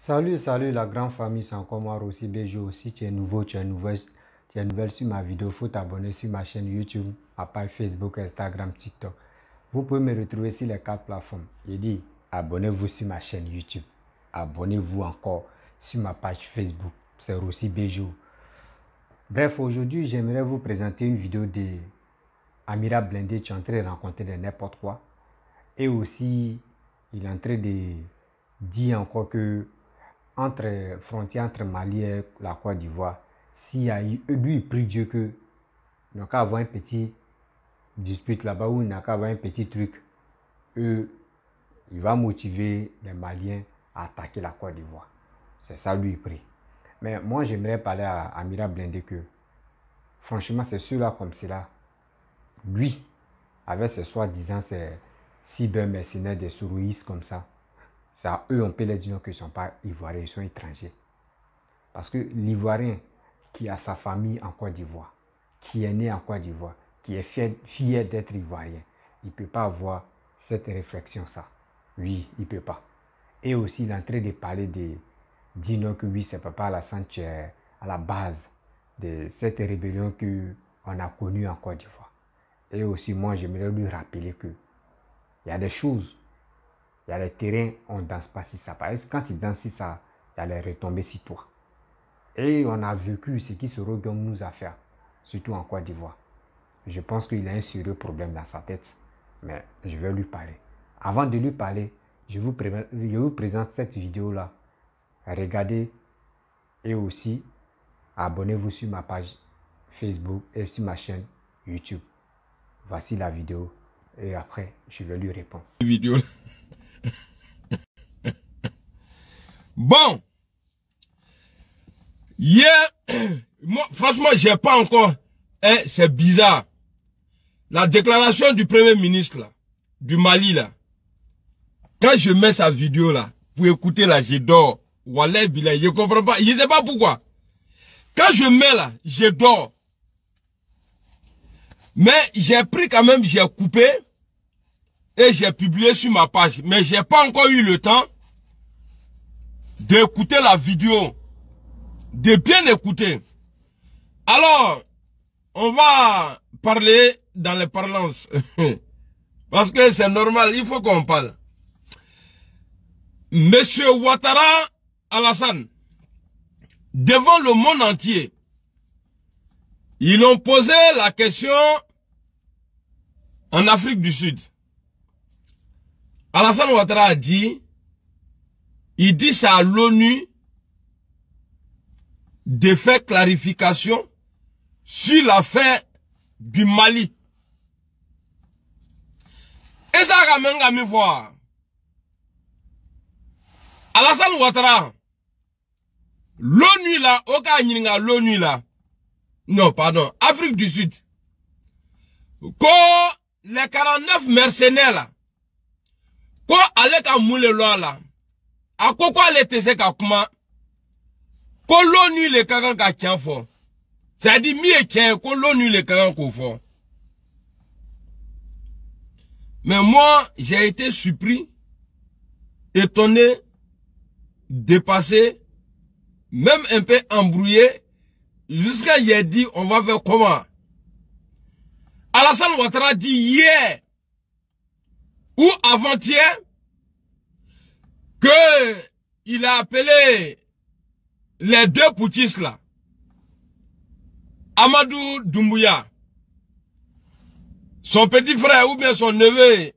Salut la grande famille, c'est encore moi Rossi BJ. Si tu es nouveau, tu es nouvelle sur ma vidéo, il faut t'abonner sur ma chaîne YouTube, ma page Facebook, Instagram, TikTok. Vous pouvez me retrouver sur les 4 plateformes. Je dis, abonnez-vous sur ma chaîne YouTube. Abonnez-vous encore sur ma page Facebook, c'est Rossi BJ. Bref, aujourd'hui, j'aimerais vous présenter une vidéo de Amira Blindé qui est en train de raconter de n'importe quoi. Et aussi, il est en train de dire encore que frontière entre Mali et la Côte d'Ivoire, s'il y a eu, lui il prie Dieu que il n'a qu'à avoir un petit dispute là-bas ou il n'a qu'à avoir un petit truc, il va motiver les Maliens à attaquer la Côte d'Ivoire. C'est ça lui il prie. Mais moi j'aimerais parler à Amira Blindé que franchement c'est ceux-là comme cela, lui avec ses soi-disant ces cyber-mercenaires des sourouistes comme ça, eux, on peut les dire qu'ils ne sont pas ivoiriens, ils sont étrangers. Parce que l'ivoirien qui a sa famille en Côte d'Ivoire, qui est né en Côte d'Ivoire, qui est fier d'être ivoirien, il ne peut pas avoir cette réflexion-ça. Oui, il ne peut pas. Et aussi, il est en train de parler de dire que oui, c'est Papa Alassane qui est à la base de cette rébellion qu'on a connue en Côte d'Ivoire. Et aussi, moi, j'aimerais lui rappeler qu'il y a des choses. Il y a les terrains, on ne danse pas si ça. Parce que quand il danse si ça, il y a les retombées sur toi. Et on a vécu ce qui se regagne nous à faire, surtout en Côte d'Ivoire. Je pense qu'il a un sérieux problème dans sa tête, mais je vais lui parler. Avant de lui parler, je vous présente cette vidéo-là. Regardez et aussi abonnez-vous sur ma page Facebook et sur ma chaîne YouTube. Voici la vidéo et après, je vais lui répondre. Bon, hier, moi, franchement, j'ai pas encore, c'est bizarre. La déclaration du Premier ministre, là, du Mali, là, quand je mets sa vidéo, là, pour écouter, là, je dors. Wallah, billah, je comprends pas, je sais pas pourquoi. Quand je mets, là, je dors. Mais j'ai pris quand même, j'ai coupé, et j'ai publié sur ma page. Mais j'ai pas encore eu le temps d'écouter la vidéo, de bien écouter. Alors, on va parler dans les parlances. Parce que c'est normal, il faut qu'on parle. Monsieur Ouattara Alassane, devant le monde entier, ils ont posé la question en Afrique du Sud. Alassane Ouattara a dit, il dit ça à l'ONU de faire clarification sur l'affaire du Mali. Et ça a quand même voir. Alassane Ouattara, l'ONU là, l'ONU là, non pardon, Afrique du Sud, quand les 49 mercenaires là, quand avec un moule là, à quoi les tese kakuma, quand l'ONU les kagan ka tient fort, ça dit mieux tient, quand l'ONU les kagan ko fort. Mais moi, j'ai été surpris, étonné, dépassé, même un peu embrouillé, jusqu'à hier dit, on va faire comment? Alassane Ouattara dit hier, ou avant-hier, que il a appelé les deux putschistes là, Amadou Doumbouya, son petit frère ou bien son neveu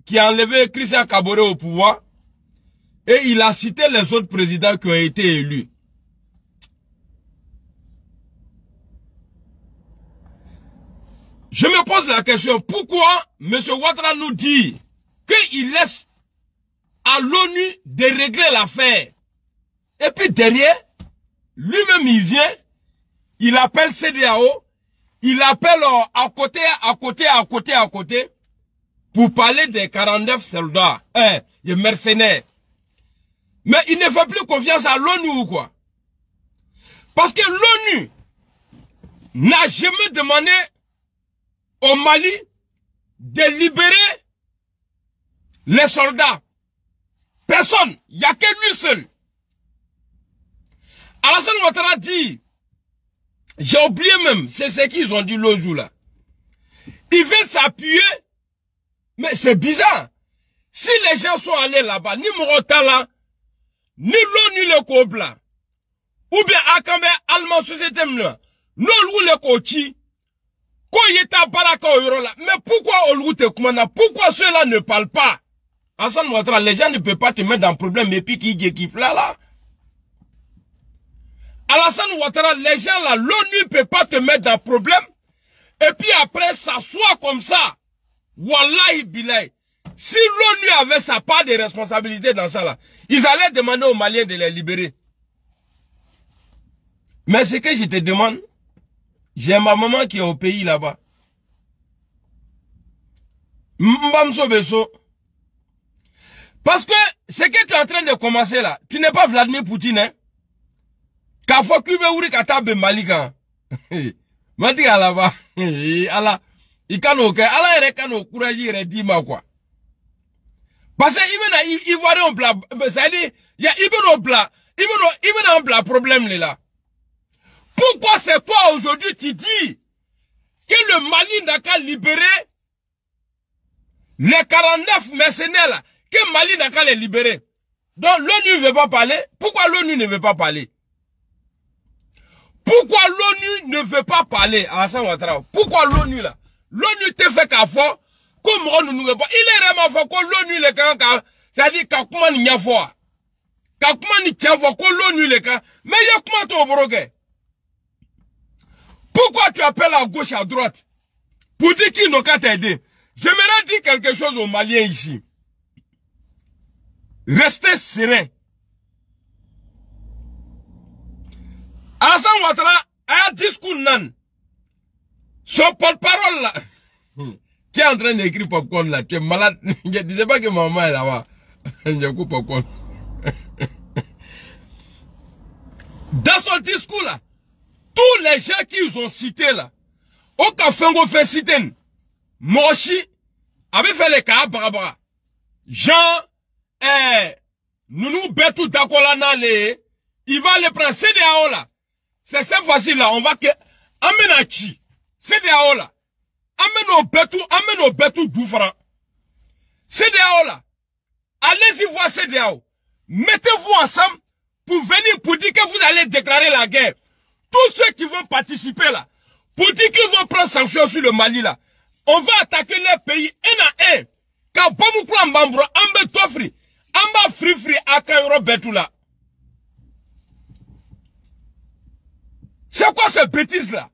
qui a enlevé Christian Kaboré au pouvoir, et il a cité les autres présidents qui ont été élus. Je me pose la question, pourquoi M. Ouattara nous dit qu'il laisse à l'ONU de régler l'affaire? Et puis derrière, lui-même il vient, il appelle CEDEAO, il appelle à côté, pour parler des 49 soldats, les mercenaires. Mais il ne fait plus confiance à l'ONU ou quoi? Parce que l'ONU n'a jamais demandé au Mali de libérer les soldats. Personne, il n'y a que lui seul Alassane Ouattara dit, j'ai oublié même, c'est ce qu'ils ont dit l'autre jour là. Ils veulent s'appuyer, mais c'est bizarre. Si les gens sont allés là-bas, ni Morotala, ni l'ONU le Kobla, ou bien Akame, Allemand Société Mna, non le Kochi, Koyeta Baraka Orola, mais pourquoi Olute Kumana, pourquoi ceux-là ne parlent pas? Alassane Ouattara, les gens ne peuvent pas te mettre dans le problème, et puis qui kiffe là. Alassane Ouattara, les gens là, l'ONU ne peut pas te mettre dans le problème, et puis après, s'asseoir comme ça. Wallahi Bilay. Si l'ONU avait sa part de responsabilité dans ça là, ils allaient demander aux Maliens de les libérer. Mais ce que je te demande, j'ai ma maman qui est au pays là-bas. Mbamso Beso. Parce que ce que tu es en train de commencer là, tu n'es pas Vladimir Poutine, hein. Kafo Kube Uri Katabe Malika. Mati là-bas. Allah. Ikanoke. Allah ere kano courage ere dima quoi. Parce que il voit un bla, ça dit, il y a un bla problème là. Pourquoi c'est toi aujourd'hui tu dis que le Mali n'a qu'à libérer les 49 mercenaires là, que le Mali n'a qu'à les libérer. Donc l'ONU ne veut pas parler. Pourquoi l'ONU ne veut pas parler? Pourquoi l'ONU ne veut pas parler à Alassane Ouattara? Pourquoi l'ONU là? L'ONU te fait qu'à fort, comme on ne veut pas. Il est vraiment fort que l'ONU le quand, c'est-à-dire qu'à n'y a fort. Qu'à n'y a fort que l'ONU le quand. Mais il y a comment ton broguet? Pourquoi tu appelles à gauche, à droite? Pour dire qu'ils n'ont qu'à t'aider. J'aimerais dire quelque chose aux Maliens ici. Restez serein. Alassane Ouattara a un discours nan. Son porte-parole là. Tu es en train d'écrire popcorn là. Tu es malade. Je ne disais pas que maman est là-bas. Je coupe popcorn. Dans son discours là, tous les gens qu'ils ont cités là, au Kafango fait citer, Moshi, avait fait les cas Barabara. Jean, Nounou Betou Dakolana, il va les prendre. CDAO là. C'est cette fois-ci là, on va que, Amenachi, CDAO là. Amène au Betou Doufran. CDAO là. Allez-y voir CDAO. Mettez-vous ensemble pour venir pour dire que vous allez déclarer la guerre. Tous ceux qui vont participer là, pour dire qu'ils vont prendre sanction sur le Mali là, on va attaquer les pays un à un. Quand bon nous prend Bambro, Ambe Tofri, Amba Frifri, Akayoro Betou là. C'est quoi ce bêtise là?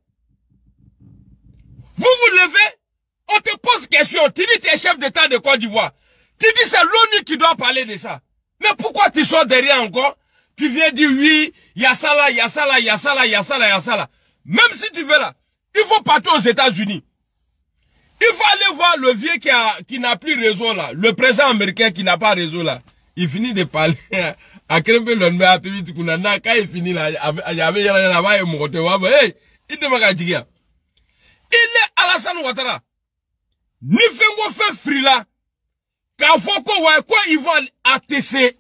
Vous vous levez, on te pose question, tu dis tu es chef d'État de Côte d'Ivoire. Tu dis c'est l'ONU qui doit parler de ça. Mais pourquoi tu sors derrière encore? Tu viens dire oui, il y a ça là, il y a ça là, il y a ça là, il y a ça là, il y a ça là. Même si tu veux là, il faut partir aux États-Unis. Il faut aller voir le vieux qui n'a plus réseau là. Le président américain qui n'a pas réseau là. Il finit de parler à Krempe Lonbe à Tevit Kunana. Quand il finit là, il y avait là-bas et Mokote Waba. Hey, il ne m'a pas dit. Il est Alassane Ouattara. Ni fait frila. Quand faut quoi ils vont ATC.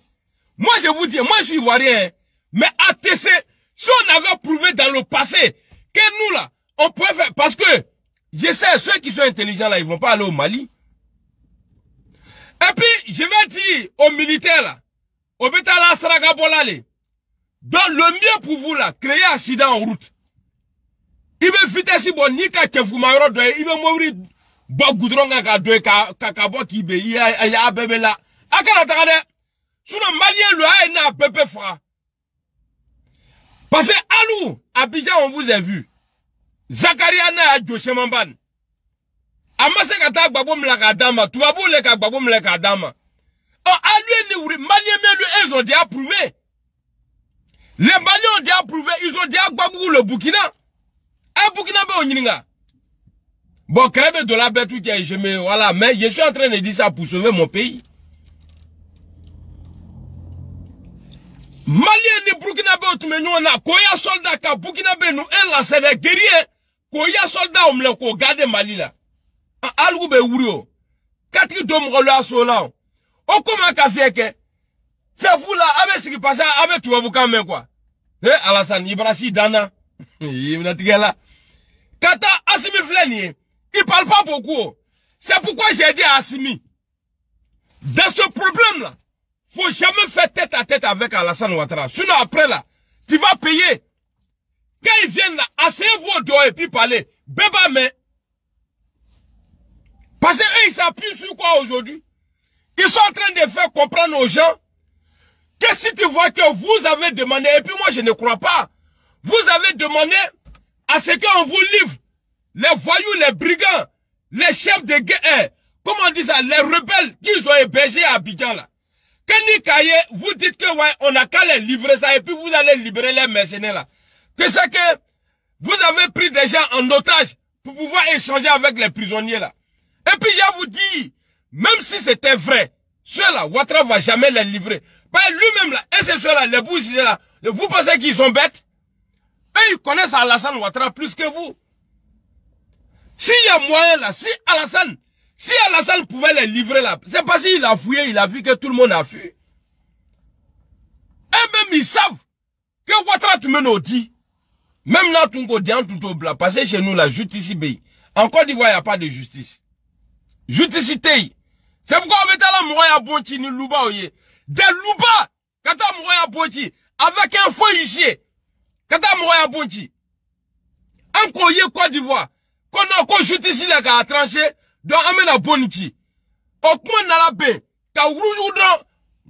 Moi je vous dis, moi je suis ivoirien. Mais ATC, si on avait prouvé dans le passé que nous là, on pouvait faire. Parce que, je sais, ceux qui sont intelligents là, ils vont pas aller au Mali. Et puis, je vais dire aux militaires là, au Betala Saragabolale, donc le mieux pour vous là, créer un accident en route. Il veut fuiter si bon, ni ka kefumayoro doye, il veut mourir, bon goudron ka doye, kakabo ki be, il y a bébé là. Akana takade, sous le Malien le a na bébé fra. Parce que à nous, Abidjan, on vous a vu. Zakaria na José Mamban. Amase kata gbagbo la kadama, tu vas le ka gbagbo la kadama. Oh, à lui, les Maliens, mais ils ont déjà approuvé. Les Maliens ont déjà approuvé, ils ont déjà gbagbo le Burkina. Un Burkina be Onyinga. Bon, crève de la bête, je me, voilà, mais je suis en train de dire ça pour sauver mon pays. Maliens ni Burkina be otumenyo na, koya soldat ka Burkina be nous, là, c'est des guerriers. Koya soldat on me ko garder Mali là. Alou be wuro. Katri dom rola sola. O comment qu'a fait que c'est vous là avec ce qui passe avec toi vous quand même quoi. Alassane, Ibrahim Dana. Kata Assimi Fleni, il parle pas beaucoup. C'est pourquoi j'ai dit à Assimi, dans ce problème-là, faut jamais faire tête à tête avec Alassane Ouattara. Sinon après là, tu vas payer. Quand ils viennent là, asseyez-vous au dehors et puis parler. Béba mais. Parce qu'eux ils s'appuient sur quoi aujourd'hui? Ils sont en train de faire comprendre aux gens que si tu vois que vous avez demandé, et puis moi je ne crois pas, vous avez demandé à ce qu'on vous livre les voyous, les brigands, les chefs de guerre, comment on dit ça, les rebelles qu'ils ont hébergés à Abidjan là. Kenny Kaye, vous dites que ouais, on n'a qu'à les livrer ça et puis vous allez libérer les mercenaires là. Que c'est que vous avez pris des gens en otage pour pouvoir échanger avec les prisonniers là. Et puis je vous dis, même si c'était vrai, ceux-là, Ouattara va jamais les livrer. Parce lui-même là, et c'est ceux-là, les bouches là, vous pensez qu'ils sont bêtes? Eux, ils connaissent Alassane Ouattara plus que vous. S'il y a moyen là, si Alassane pouvait les livrer là, c'est parce qu'il a fouillé, il a vu que tout le monde a fui. Et même ils savent que Ouattara tu me dit. Même là, tout le blanc, parce que chez nous, la justice ici, en Côte d'Ivoire, il n'y a pas de justice. Justice ici. C'est pourquoi on met là, Mouraya Bonti, ni Louba, oye. Des Louba, quand on Mouraya Bonti, avec un feu ici, quand on Mouraya Bonti, un courrier Côte d'Ivoire, qu'on a encore justice ici, là, qui a tranché, donc on met la Bonti. Au point dans la baie, quand on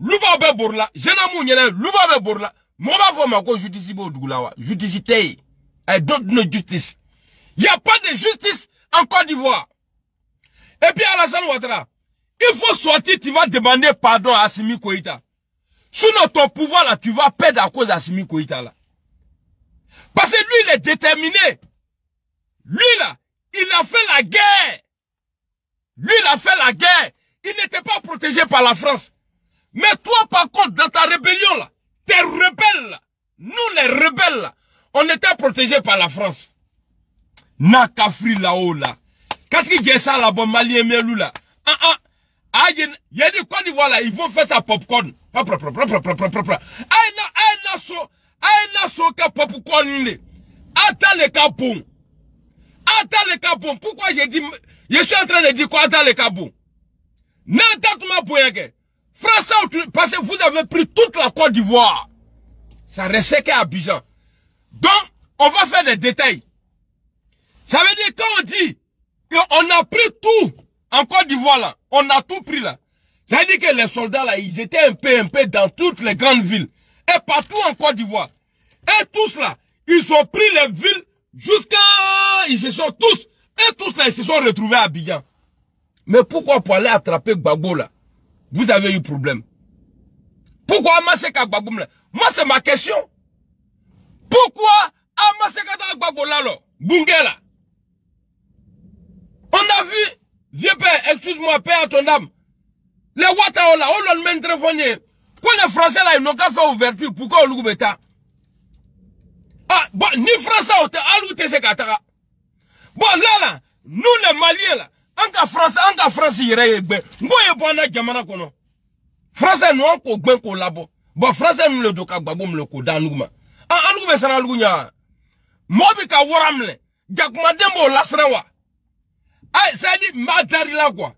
Louba be Bourla, Jenamu Nyene, Louba be Bourla, moi, ma femme, encore justice ici, justice ici. I don't know justice. Il n'y a pas de justice en Côte d'Ivoire. Et puis Alassane Ouattara, il faut sortir, tu vas demander pardon à Assimi Goïta. Sinon ton pouvoir là, tu vas perdre à cause d'Assimi Goïta là. Parce que lui, il est déterminé. Lui là, il a fait la guerre. Lui, il a fait la guerre. Il n'était pas protégé par la France. Mais toi, par contre, dans ta rébellion là, tes rebelles là, nous les rebelles là, on était protégés par la France. Nakafri là-haut là. Quand il y a ça là-bas, Mali et Melou là. Il y a des Côte d'Ivoire là, ils vont faire ça popcorn. Aïe naso ka popcorn. Attends les capons. Attends les capons. Pourquoi j'ai dit, je suis en train de dire quoi attends les capons. N'attends ma boyage. Français, parce que vous avez pris toute la Côte d'Ivoire. Ça restait qu'à Abidjan. Donc, on va faire des détails. Ça veut dire quand on dit qu'on a pris tout en Côte d'Ivoire là, on a tout pris là. Ça veut dire que les soldats là, ils étaient un peu dans toutes les grandes villes. Et partout en Côte d'Ivoire. Et tous là, ils ont pris les villes jusqu'à... Ils se sont tous... Et tous là, ils se sont retrouvés à Abidjan. Mais pourquoi pour aller attraper Gbagbo là, vous avez eu problème? Pourquoi Amaseka Gbagbo là? Moi c'est ma question. Pourquoi Amaseka Gbagbo là, Bungela? On a vu, vieux père, excuse-moi, père à ton âme. Les Ouattara là, on l'a même téléphoné. Quand les Français là, ils n'ont qu'à faire ouverture, pourquoi on l'oubeta? Ah, bon, ni Français, on t'a dit Katara. Bon, là, nous les Maliens là, en cas France, il y aurait ben, ngoye bona jamana kono. Français nous on ko ben ko labo. Bon, Français nous le doka Gbagbo le ko danuma. Ah, anu be sana lugunya. Mobi ka waramle, jakuma dembo lasrawa. Aïe, ça dit, madari là, quoi.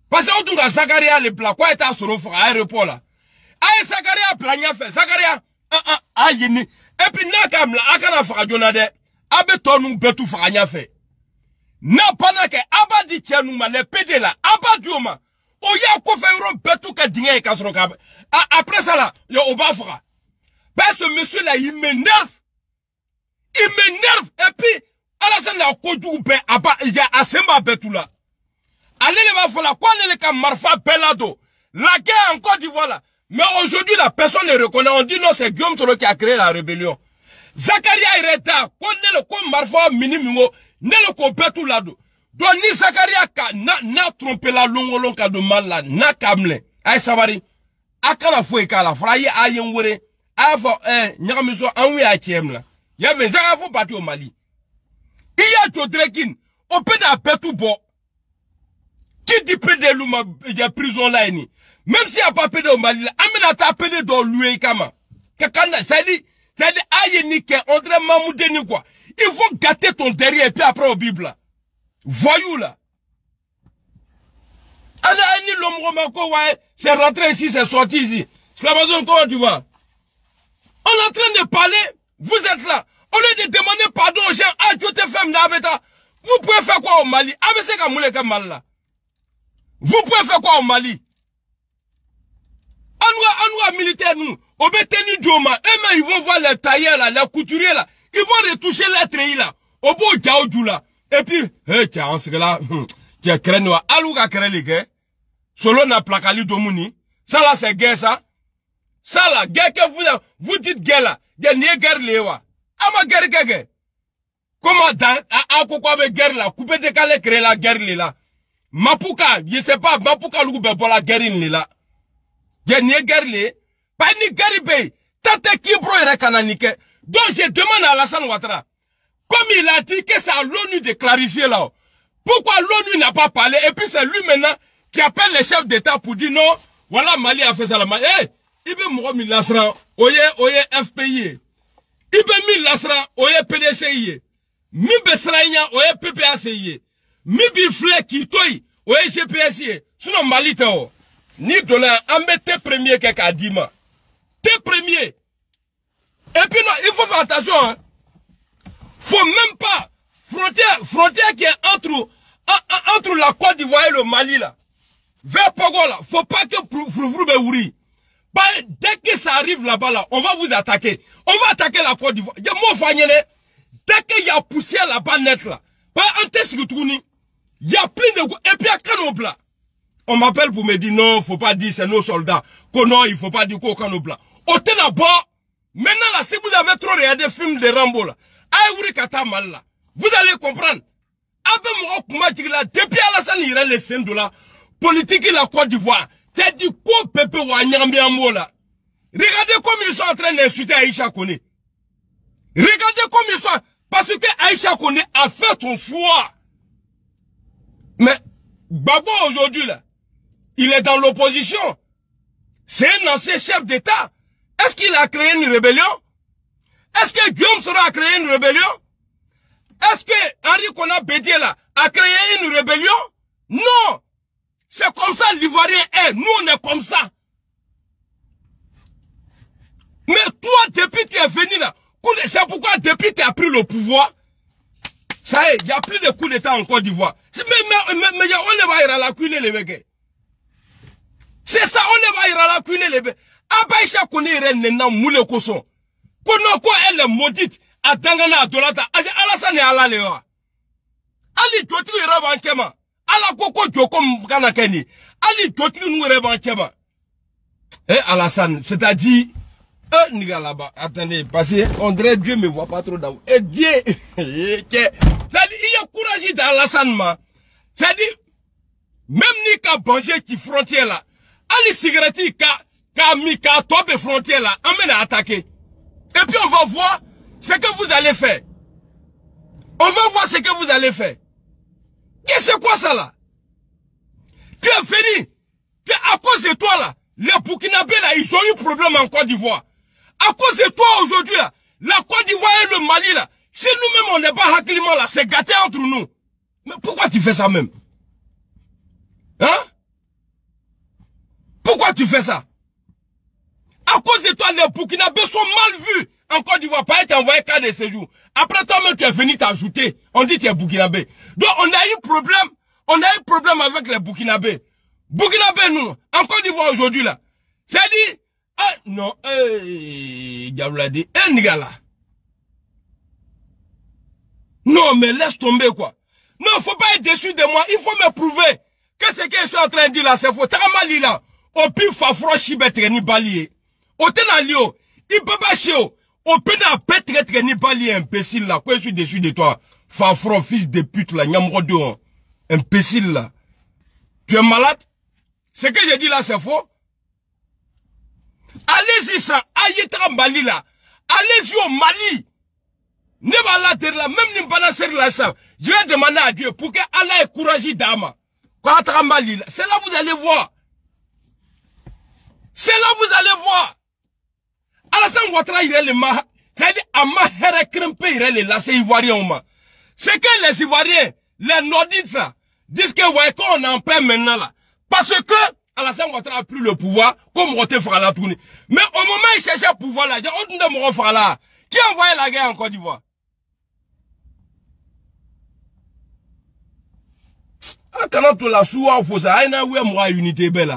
Parce que, on a Zakaria, le plat, quoi, est à Sorofa, à l'aéroport, là. Aïe, Zakaria, plania fait, Zakaria, aïe, ni. Et puis, nakam, là, akana farajonade, abetonou, betou farania fait. Na panake, abadi tianouma, les PD là, abadioma. Oya, kofeuro, betou, ka dingé, et kasroka. Après ça, là, yo, obafra. Parce que monsieur, là, il m'énerve. Il m'énerve, et puis, Alassane a kodou ben aba il y a asemba betula. Allez les va fola quoi les ka marfa belado. La guerre en Côte d'Ivoire là. Mais aujourd'hui la personne ne reconnaît. On dit non c'est Guillaume Toro qui a créé la rébellion. Zakaria Ireta connaît le comme marfa minimingo ne le ko betulado. Donc ni Zakaria ka na trompé la longolon ka de mal là na kamle. Ay savari. Akala fo e kala fraye ayen wore. Afo nyamiso anwi a tiem là. Ya ben Zakaria fo parti au Mali. Il y a Todrekin, on peut d'appeler tout bon. Qui dit pédé l'ouma, il y a prison là, même s'il n'y a pas pédé au Mali, amène à ta pédé dans l'oué kama. Ça dit, C'est-à-dire, aïe, nique, André Mamoudeni, quoi. Ils vont gâter ton derrière et puis après au Bible, là. Voyou, là. Ani Lomromako, ouais, c'est rentré ici, c'est sorti ici. C'est l'Amazon, comment tu vois? On est en train de parler, vous êtes là. Au lieu de demander pardon aux gens, ah, tu te fais m'nabeta. Vous pouvez faire quoi au Mali? Ah, mais c'est comme le mal là. Vous pouvez faire quoi au Mali? On militaire, nous. Au Béteni Djoma, eux-mêmes, ils vont voir les tailleurs là, les couturiers là. Ils vont retoucher les treillis là. Au beau Djaoudjou là. Et puis, hé, tiens, en ce là, qui est crénois. Alouga créli, gars. Solo na plakali domuni. Ça là, c'est guerre, ça. Ça là, guerre que vous dites guerre là. Guerre n'y est guerre léwa. Ama guerre guerre. Comment dans, à quoi avec guerre là, couper décalé créer la guerre là. Mapuka, je sais pas, Mapuka l'oube pour la guerre là. Guerre n'y est guerre lé. Pas ni guerre bé. Tante qui bro et rekananike. Donc je demande à Alassane Ouattara. Comme il a dit que c'est à l'ONU de clarifier là. Pourquoi l'ONU n'a pas parlé? Et puis c'est lui maintenant qui appelle les chefs d'État pour dire non, voilà Mali a fait ça la Mali. Eh, il veut mourir mille lasran, oye FPI. Il veut mille lasran, oye PDCI. Mi besraïna, oye PPACI. Mi bifle qui toy, oye GPSI. Sinon Mali tao. Ni dollar, embêté premier qu'à Dima. T'es premier. Et puis non, il faut faire attention, hein. Faut même pas, frontière qui est entre la Côte d'Ivoire et le Mali là. Vers Pogo là, faut pas que Frouvrou Beouri. Dès que ça arrive là-bas là, on va vous attaquer. On va attaquer la Côte d'Ivoire. Dès qu'il y a poussière là-bas net là, il y a plein de... Et puis à Canobla, on m'appelle pour me dire non, faut pas dire c'est nos soldats. Que non, il faut pas dire qu'au Canobla. Au Ténaba, maintenant là, si vous avez trop regardé le film de Rambo là, vous allez comprendre. Depuis Alassane Ira les Sendola, politique et la Côte d'Ivoire, c'est du coup Pepe Wanyambiamo là. Regardez comme ils sont en train d'insulter Aïcha Kone. Regardez comme ils sont, parce que Aïcha Kone a fait son choix. Mais Babo aujourd'hui là, il est dans l'opposition. C'est un ancien chef d'État. Est-ce qu'il a créé une rébellion? Est-ce que Guillaume Soro a créé une rébellion? Est-ce que Henri Konan Bédié là a créé une rébellion? Non! C'est comme ça l'Ivoirien est. Nous on est comme ça. Mais toi, depuis que tu es venu là, c'est pourquoi depuis que tu as pris le pouvoir, ça y est, il n'y a plus de coups d'État en Côte d'Ivoire. Mais on ne va y la cuiller les mecs. C'est ça, on ne va y la cuiller les mecs. Abaïcha connaît Renena Moule Koson. Konoko elle est maudite. A Dangana Adolata. Alassane Alalewa. Ali Joti Rebankema. Ala Koko Jokom Kanakeni. Ali Joti Rebankema. Eh Alassane, c'est-à-dire, Niga là-bas, attendez, parce qu'on dirait Dieu me voit pas trop dans vous. Et Dieu, c'est-à-dire, il y a courage dans Alassane, c'est-à-dire, même Nika Banger qui frontière là, Ali Cigarette, Ka Tobe frontière là, amène à attaquer. Et puis on va voir ce que vous allez faire. On va voir ce que vous allez faire. Qu'est-ce que c'est quoi ça là? Tu es venu, à cause de toi là, les Burkinabés là, ils ont eu problème en Côte d'Ivoire. À cause de toi aujourd'hui là, la Côte d'Ivoire et le Mali là, si nous-mêmes on n'est pas hacklement là, c'est gâté entre nous. Mais pourquoi tu fais ça même? Hein? Pourquoi tu fais ça? À cause de toi, les Burkinabés sont mal vus en Côte d'Ivoire, pas être envoyé cas de séjour. Après toi-même, tu es venu t'ajouter. On dit que tu es Burkinabé. Donc on a eu problème avec les Burkinabés. Burkinabés, nous, en Côte d'Ivoire aujourd'hui là. C'est-à-dire, ah, non, Diabladi, Ngala. Non, mais laisse tomber quoi. Non, faut pas être déçu de moi. Il faut me prouver que ce que je suis en train de dire là, c'est faux. Taramali là, au pire, fafro chibetre ni balier. Au tenalio, il peut pas chier. Au pena petre ni balier, imbécile là. Quoi, je suis déçu de toi. Fafro, fils de pute là, nyamrodo, imbécile là. Tu es malade? Ce que j'ai dit là, c'est faux. Allez-y ça, Ayeta Mali là. Allez-y au Mali. Ne va la terre là, même Nimbana ser là ça. Je vais demander à Dieu pour que Allah ait courage d'âme. Quand Mali là, c'est là vous allez voir. C'est là vous allez voir. Alassane Ouattara, il est le C'est-à-dire, Ama Here Krempe, les lacets ivoiriens, c'est que les Ivoiriens, les Nordiques, disent que, ouais, qu'on en paie maintenant, là. Parce que, Alassane Ouattara a pris le pouvoir, comme Roté Frala tourné. Mais au moment où il cherchait le pouvoir, là, il y a autre de Moro Frala. Qui a envoyé la guerre en Côte d'Ivoire? Ah, quand tu l'as souvent fait ça, il y a une unité belle,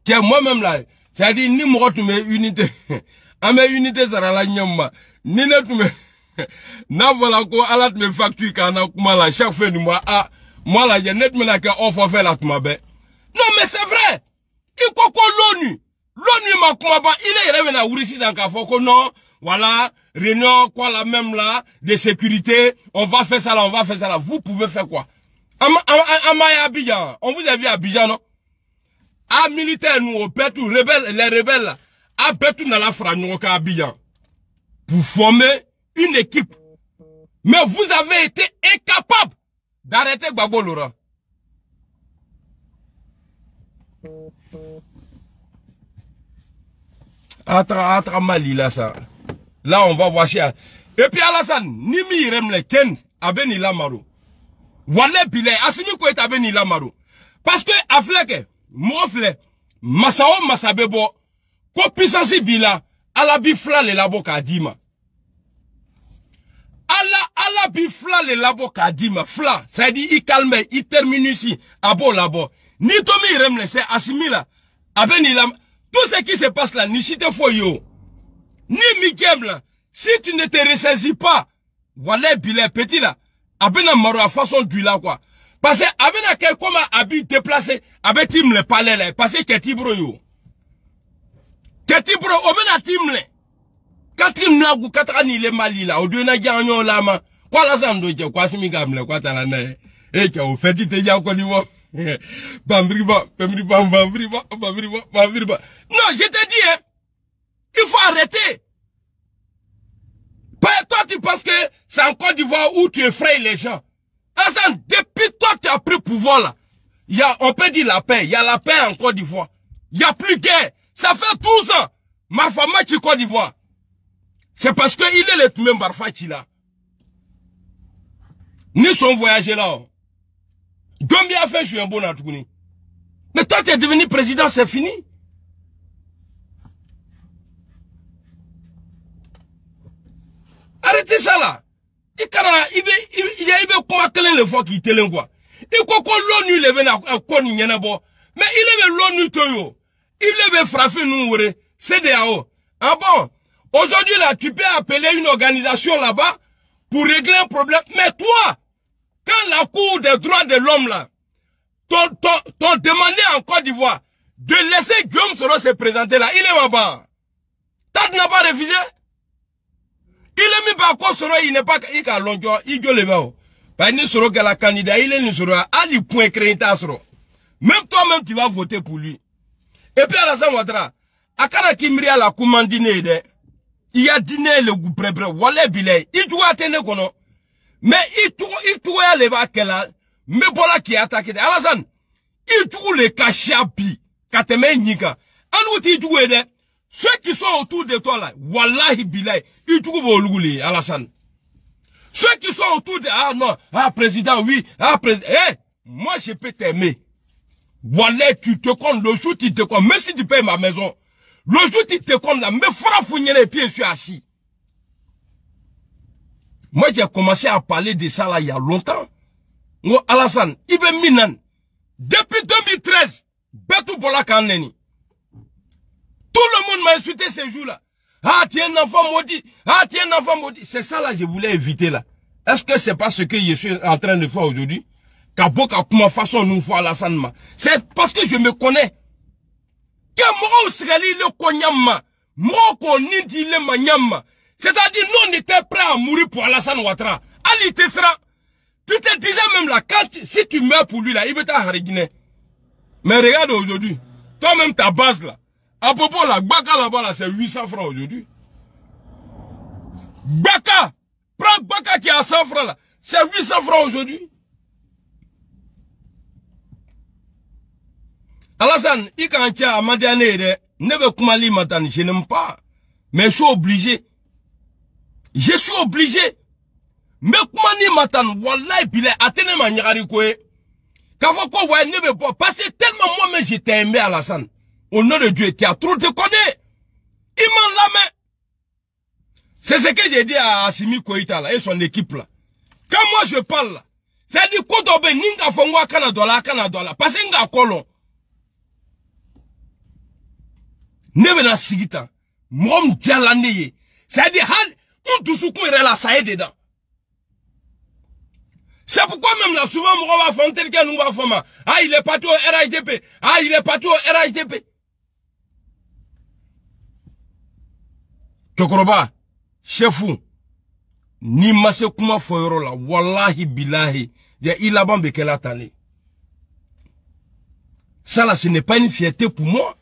qui est moi-même là. C'est-à-dire, ni moi, tu mets unité. À mes unités, ça la nyama. Ni ne tu mets. Na voilà quoi, à la me facture, quand on a chaque fin du mois, ah, moi là, il y a net, mais là, qu'on va faire la tumabe. Non, mais c'est vrai. Il faut que l'ONU. L'ONU m'a comment il est revenu à Ourissi dans Kafoko, non. Voilà, réunion, quoi, la même là, de sécurité. On va faire ça là, on va faire ça là. Vous pouvez faire quoi? Amaya Abidjan. On vous a vu à Abidjan, non? À militaire, nous, au Pétou, les rebelles là. À Pétou, dans la France, nous, à Abidjan. Pour former une équipe. Mais vous avez été incapable d'arrêter Gbagbo Laurent. Atra Mali là ça. Là on va voir ça. Et puis Alassane, Nimi Iremle Ken Abeni Lamaro. Wale Bile, Asimi Kouet Abeni Lamaro. Parce que Afleke, Mofle, Masao Masabebo, ko puissance Bila, Alabi Fla le labo Kadima. Alabi Fla le labo Kadima. Fla, ça dit il calme, il termine ici, abo labo. Ni Tomi Iremle, c'est Asimi là. Abeni Lamaro. Tout ce qui se passe là, ni si te foyo, ni Mikem là, si tu ne te ressaisis pas, voilà, Bilé, petit là, Abena Maro à façon du là quoi. Parce que Abena quel comment habite déplacé, avec Tim le palais là, parce que Ketibro yo. Ketibro, Obena Tim le. Katim là, ou Katrani le Mali là, au deux na gagnon là, ma. Quoi la sando, quoi si migam le, quoi t'as la ne. Eh, tu as fait te ya quoi niveau. Bambriba. Non, je te dis, hein, il faut arrêter. Toi, tu penses que c'est en Côte d'Ivoire où tu effraies les gens. Attends, depuis toi, tu as pris pouvoir là. On peut dire la paix. Il y a la paix en Côte d'Ivoire. Il n'y a plus guerre. Ça fait 12 ans. Marfamachi Côte d'Ivoire. C'est parce qu'il est le même Marfachi là. Nous sommes voyagés là. Gambia a fait, je suis un bon atoukouni. Mais toi, tu es devenu président, c'est fini. Arrêtez ça là. Il y a le fois qui te l'envoie. Il faut que l'ONU le vienne à quoi nous y en a bon. Mais il est l'ONU toyo. Il est frappé nous, CDAO. Ah bon? Aujourd'hui là, tu peux appeler une organisation là-bas pour régler un problème. Mais toi, quand la Cour des droits de l'homme là, t'ont demandé en Côte d'Ivoire de laisser Guillaume Soro se présenter là, il est là-bas. T'as n'a pas refusé? Il est mis par quoi Soro, il n'est pas, il a longtemps, il gueule les mains. Pas ni Soro que la candidat, il est ni Soro, à lui point créé ta Soro. Même toi-même, tu vas voter pour lui. Et puis Alassane Ouattara, à Kara Kimri à la commandine, il y a dîné le goût près, voilà billet, il doit atteindre qu'on mais il doit aller voir qu'elle a, mais voilà qui a attaqué. Alassane, il doit les cachapi, kateme nika. Alors tu dois aider. Ceux qui sont autour de toi là, wallahi bilay, ils doivent voler, Alassane. Ceux qui sont autour de, ah non, ah président, oui, ah président, eh, moi je peux t'aimer. Wallahi, tu te comptes, le jour tu te comptes, même si tu payes ma maison, le jour tu te comptes là, me fera fouiller les pieds, je suis assis. Moi, j'ai commencé à parler de ça là il y a longtemps. Moi, Alassane, Ibe Minan, depuis 2013, Betou Bola Kaneni. Tout le monde m'a insulté ces jours-là. Ah, tu es un enfant maudit. Ah, tu es un enfant maudit. C'est ça là que je voulais éviter là. Est-ce que c'est pas ce que je suis en train de faire aujourd'hui? Kaboka comment façon nous faut Alassane ma. C'est parce que je me connais. Que moi aussi le konyama. Moi qu'on dit le manyama. C'est-à-dire, nous, on était prêts à mourir pour Alassane Ouattara. Ali te sera. Tu te disais même là, si tu meurs pour lui là, il va t'arrêter. Mais regarde aujourd'hui. Toi-même, ta base là. À propos là, Baka là-bas là, c'est 800 francs aujourd'hui. Baka! Prends Baka qui est à 100 francs là. C'est 800 francs aujourd'hui. Alassane, il quand tu as Madiane, ne veut kumali matani, je n'aime pas. Mais je suis obligé. Je suis obligé. Mais comment ni matan, wallahi bile, atene ma nyari kwe. Kavo ko wa ne be pas. Parce que tellement moi-même j'étais aimé à Alassane. Au nom de Dieu, tu as trop te connais. Il m'en la main. C'est ce que j'ai dit à Assimi Koïta là, et son équipe là. Quand moi je parle là, c'est dit Kodobe Ninga Fongwa Kanadola, parce que Nga Kolon. Nebena Sigita, Mom Djalaneye. C'est dit Hal, on Tousoukou est là, ça est dedans. C'est pourquoi même là, souvent, on va faire tel que nous va faire. Ah, il est parti au RHDP. Ah, il est parti au RHDP. Tokoroba, chefou, ni masse kuma foyoro la, wallahi billahi, ya ilaban bekela tane. Ça là, ce n'est pas une fierté pour moi.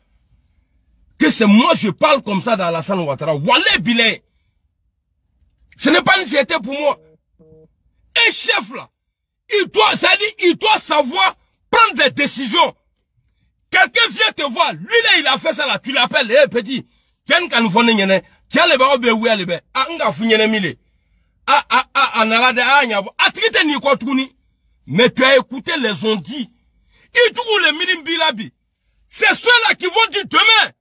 Que c'est moi, je parle comme ça dans Alassane Ouattara. Wallahi billahi. Ce n'est pas une fierté pour moi. Un chef là, il doit savoir prendre des décisions. Quelqu'un vient te voir, lui là, il a fait ça là, tu l'appelles, hé petit, tiens quand nous faisons une tiens le bas ou le bas, ah on a fini le mille, mais tu as écouté les ondits, ils trouvent les minimes bilabi, c'est ceux-là qui vont dire demain,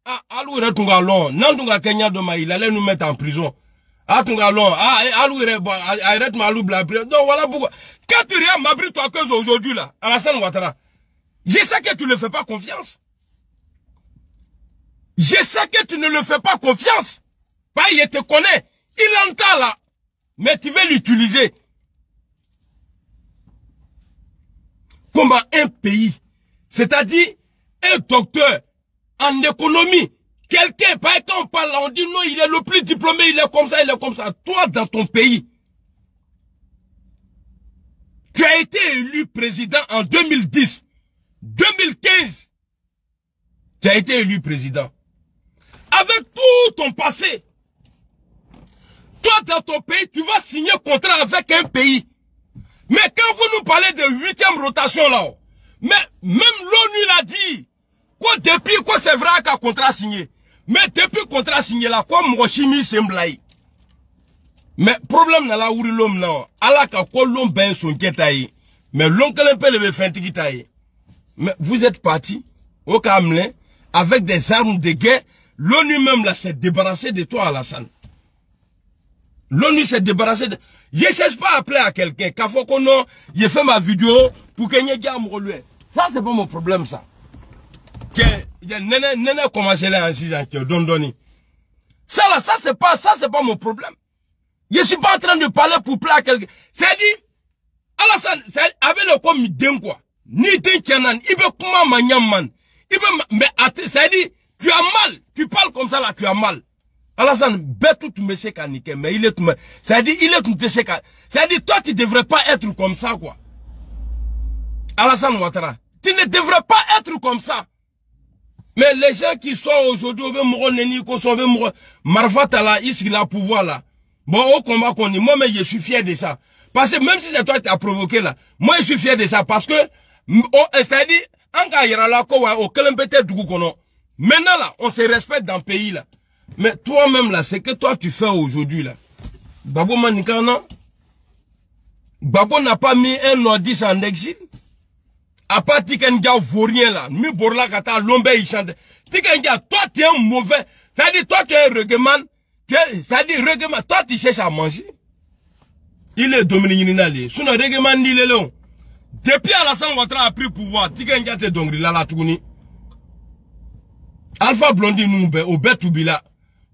ah alou retunga long, nantunga Kenya demain, il allait nous mettre en prison. Ah, ton galon, arrête ma loupe la prison. Donc voilà pourquoi. Quand tu regardes m'abri toi que aujourd'hui là, Alassane Ouattara, je sais que tu ne le fais pas confiance. Je sais que tu ne le fais pas confiance. Bah, il te connaît. Il entend là. Mais tu veux l'utiliser. Comme un pays. C'est-à-dire, un docteur en économie. Quelqu'un, par quand on parle là, on dit non, il est le plus diplômé, il est comme ça, il est comme ça. Toi, dans ton pays, tu as été élu président en 2010. 2015, tu as été élu président. Avec tout ton passé, toi, dans ton pays, tu vas signer contrat avec un pays. Mais quand vous nous parlez de 8e rotation là, mais même l'ONU l'a dit, quoi depuis quoi c'est vrai qu'un contrat signé. Mais depuis le contrat signé là, quoi Mourochimi semblait. Mais problème dans la ouri l'homme là, ala ka quoi l'homme ben son ketaï. Mais l'homme que l'on peut lever fin tikitaï. Mais vous êtes parti au Camelin avec des armes de guerre. L'ONU même là s'est débarrassé de toi Alassane. L'ONU s'est débarrassé de... Je cherche pas à appeler à quelqu'un. Quand faut qu'on a, j'ai fait ma vidéo pour qu'il y ait un mourou. Ça c'est pas mon problème ça. Nene commencé là en 6 ans, ça là, ça c'est pas mon problème. Je suis pas en train de parler pour plaire à quelqu'un. C'est dit, Alassane, avec le comme d'un quoi. Ni d'un kianan, il veut comment man. Il veut, mais, c'est dit, tu as mal. Tu parles comme ça là, tu as mal. Alassane, bête tout monsieur Kanike, mais il est, c'est dit, il est tout monsieur Kanike. C'est dit, toi tu devrais pas être comme ça quoi. Alassane Ouattara, tu ne devrais pas être comme ça. Mais les gens qui sont aujourd'hui, Marfata là, ici, là, pouvoir là. Bon, au combat qu'on dit, moi, mais je suis fier de ça. Parce que même si c'est toi qui t'as provoqué là, moi, je suis fier de ça. Parce que, ça dit, en cas, il y a là, au Kelempete du Goukono. Maintenant là, on se respecte dans le pays là. Mais toi-même là, c'est que toi tu fais aujourd'hui là. Babo Manikana, Babo n'a pas mis un nordiste en exil. À part Tikenga vaurien là, mi borla kata lombe il chante. Tikenga, toi tu es un mauvais. C'est-à-dire toi tu es un reggaeman. C'est-à-dire reggaeman, toi tu cherches à manger. Il est dominicain là. Son reggaeman il est là. Depuis Alassane Ouattara a pris pouvoir, Tikenga te dongri là la tourni. Alpha Blondie nous au Betubila.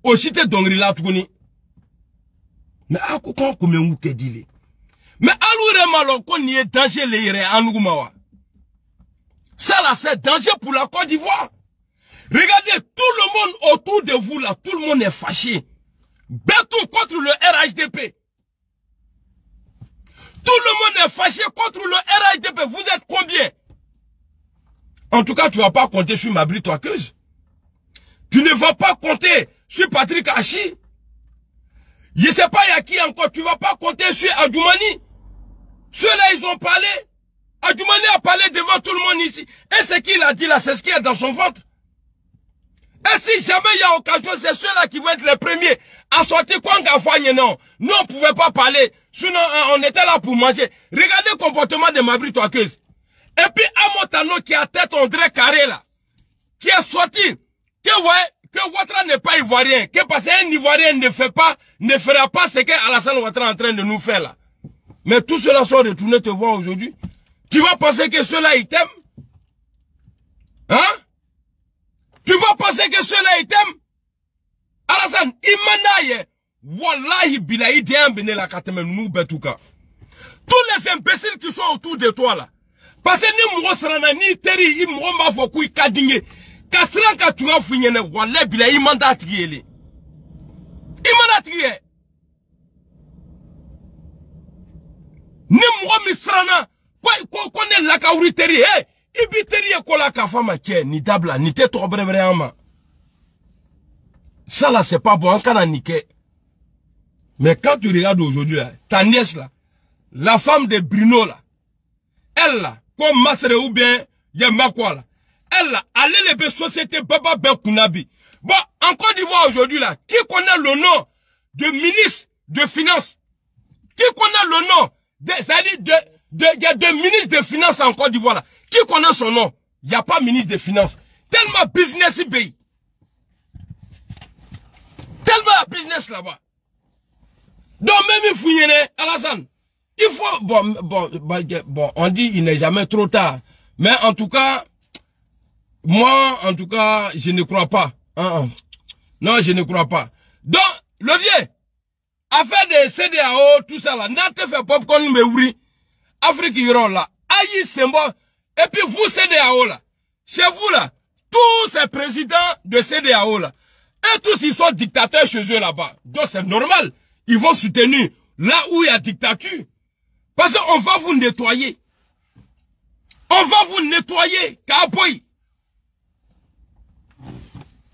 Aussi te dongri la tourni. Mais à quoi comme un ouke dile. Mais à l'ouréma qu'on y est danger les yére anougumawa. Ça là, c'est danger pour la Côte d'Ivoire. Regardez, tout le monde autour de vous là, tout le monde est fâché. Bétou contre le RHDP. Tout le monde est fâché contre le RHDP. Vous êtes combien? En tout cas, tu ne vas pas compter sur Mabri Touakeuse. Tu ne vas pas compter sur Patrick Hachi. Je ne sais pas, il y a qui encore. Tu ne vas pas compter sur Adjoumani. Ceux-là, ils ont parlé. Adjoumani a parlé devant tout le monde ici. Et ce qu'il a dit là, c'est ce qu'il y a dans son ventre. Et si jamais il y a occasion, c'est ceux-là qui vont être les premiers à a sorti quoi non. Nous, on pouvait pas parler. Sinon, on était là pour manger. Regardez le comportement de Mabri Touakeuse. Et puis, Amotano qui a tête André Carré là, qui est sorti, que Ouattara n'est pas ivoirien, que parce qu'un ivoirien ne fera pas ce que Alassane Ouattara est en train de nous faire là. Mais tous ceux-là sont retournés te voir aujourd'hui. Tu vas penser que ceux-là, ils t'aiment? Hein? Tu vas penser que ceux-là, ils t'aiment? Alassane, imanaye, wallahi bilahi diambene la kateme nou betouka. Tous les imbéciles qui sont autour de toi là. Parce que ni mwo srana ni teri, mwo mafoku ikadinge. Kasran ka tu as fini, wallahi bilahi imanda tigele. Imanda tigele. Ni mwo misrana, kwa ne laka uri teri, hey, ibi teri e kola kafama kie, ni dabla, ni te tobre ama. Ça là, c'est pas bon, on a niqué. Mais quand tu regardes aujourd'hui, ta nièce là, la femme de Bruno là, elle là, comme Masre ou bien Yamakwa là, elle là, allez les sociétés Baba Ben Kounabi. Bon, en Côte d'Ivoire aujourd'hui là, qui connaît le nom de ministre de Finances? Qui connaît le nom de ministre de Finances en Côte d'Ivoire là? Qui connaît son nom? Il n'y a pas ministre de Finances. Tellement business pays. Tellement business là-bas. Donc même Fouillene, Alassane, il faut, bon, on dit il n'est jamais trop tard. Mais en tout cas, moi, en tout cas, je ne crois pas. Non, je ne crois pas. Donc, le vieux, affaire de CDAO, tout ça là, n'a te fait popcorn me ouvri. Afrique Iran là, aïe c'est bon. Et puis vous CDAO là, chez vous là, tous ces présidents de CDAO là, et tous ils sont dictateurs chez eux là-bas. Donc c'est normal. Ils vont soutenir là où il y a dictature. Parce qu'on va vous nettoyer. On va vous nettoyer. Kaboy.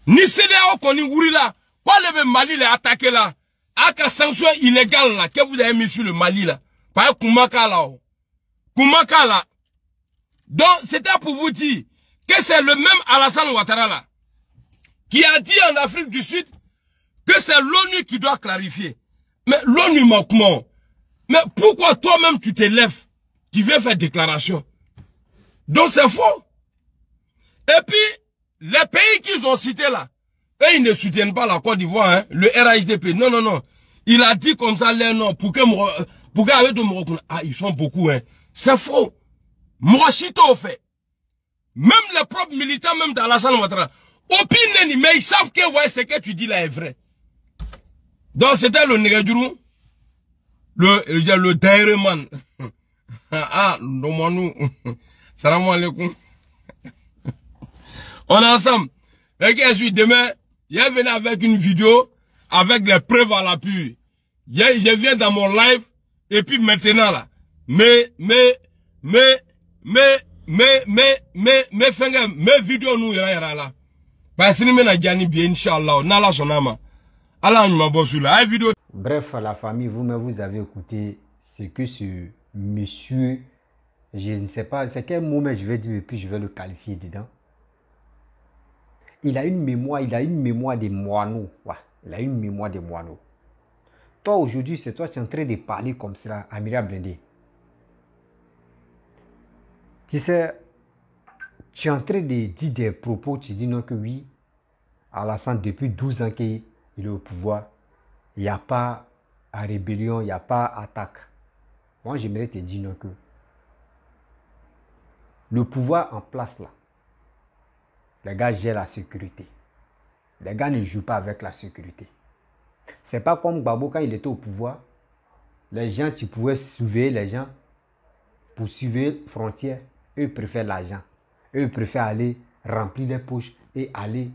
Ni CDAO qu'on y ouvre là. Quoi le Mali l'a attaqué là. Avec la sanction illégale là. Que vous avez mis sur le Mali là. Par Koumaka là. Koumaka là. Donc c'était pour vous dire que c'est le même Alassane Ouattara là. Qui a dit en Afrique du Sud que c'est l'ONU qui doit clarifier. Mais l'ONU manquement. Mais pourquoi toi-même tu te lèves, tu viens faire déclaration? Donc c'est faux. Et puis, les pays qu'ils ont cités là, eux ils ne soutiennent pas la Côte d'Ivoire, hein, le RHDP. Non, non, non. Il a dit comme ça les noms, pour avec de Morocco. Ah, ils sont beaucoup, hein. C'est faux. Mouachito fait. Même les propres militants, même d'Alassane Ouattara, opinent, mais ils savent que ouais, ce que tu dis là est vrai. Donc c'était le Nigédjourou, le Daireman. Ah, nous, salam alaikum. On est ensemble. Et que je suis demain, il est venu avec une vidéo, avec des preuves à l'appui. Je viens dans mon live, et puis maintenant là, mes vidéos nous yara là. Parce que nous na jani bien inchallah, nala sonama. Allah nous m'abossu là, vidéo. Bref, la famille, vous-même, vous avez écouté ce que ce monsieur, je ne sais pas, c'est quel moment je vais dire, et puis je vais le qualifier dedans. Il a une mémoire des moineaux. Ouais, il a une mémoire des moineaux. Toi, aujourd'hui, c'est toi qui es en train de parler comme ça, Amira Blindé. Tu sais, tu es en train de dire des propos, tu dis non que oui, Alassane, depuis 12 ans qu'il est au pouvoir, il n'y a pas à rébellion, il n'y a pas à attaque. Moi, j'aimerais te dire non que le pouvoir en place là, les gars gèrent la sécurité. Les gars ne jouent pas avec la sécurité. C'est pas comme Gbagbo quand il était au pouvoir. Les gens, tu pouvais surveiller les gens pour surveiller les frontières. Eux, ils préfèrent l'argent. Eux, ils préfèrent aller remplir les poches et aller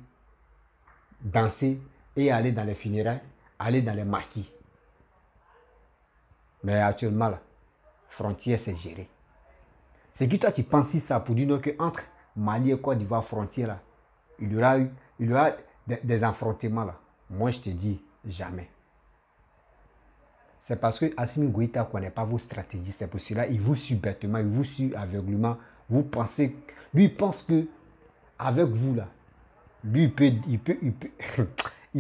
danser et aller dans les funérailles, aller dans les maquis. Mais actuellement, la frontière, c'est géré. C'est que toi, tu penses ça pour dire que entre Mali et Côte d'Ivoire, frontière, là, il y aura des affrontements. Là. Moi, je te dis, jamais. C'est parce que Assimi Goïta ne connaît pas vos stratégies. C'est pour cela qu'il vous suit bêtement, il vous suit aveuglement. Vous pensez, lui, il pense que avec vous, là, lui, il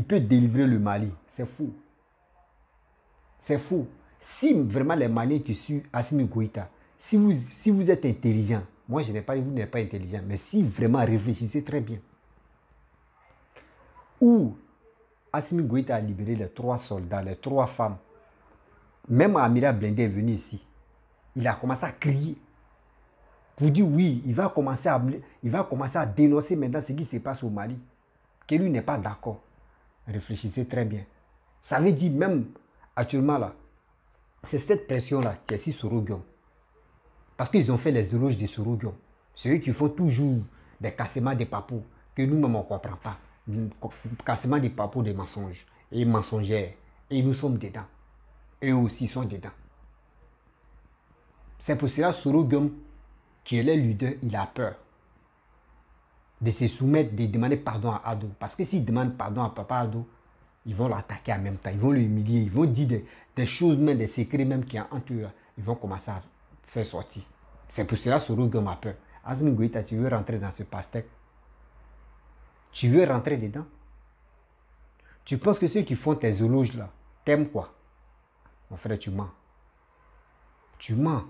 peut délivrer le Mali. C'est fou. C'est faux. Si vraiment les Maliens qui suivent Assimi Goïta, si vous êtes intelligent, moi je n'ai pas dit vous n'êtes pas intelligent, mais si vraiment réfléchissez très bien, où Assimi Goïta a libéré les 3 soldats, les 3 femmes, même Amira Blindé est venu ici, il a commencé à crier pour dire oui, il va commencer à dénoncer maintenant ce qui se passe au Mali, que lui n'est pas d'accord. Réfléchissez très bien. Ça veut dire même actuellement là, c'est cette pression-là qui est si Sorogium. Parce qu'ils ont fait les éloges de Sorogium. C'est eux qui font toujours des cassements des papous que nous-mêmes on ne comprend pas. Cassement des papous des mensonges et mensongères. Et nous sommes dedans. Eux aussi sont dedans. C'est pour cela que Sorogium, qui est le leader, il a peur de se soumettre, de demander pardon à Ado. Parce que s'il demande pardon à Papa Ado, ils vont l'attaquer en même temps, ils vont l'humilier, ils vont dire des choses, même des secrets même qui sont entre eux. Ils vont commencer à faire sortir. C'est pour cela que Sorogium a peur. Assimi Goïta, tu veux rentrer dans ce pastèque? Tu veux rentrer dedans? Tu penses que ceux qui font tes éloges là, t'aiment quoi? Mon frère, tu mens. Tu mens.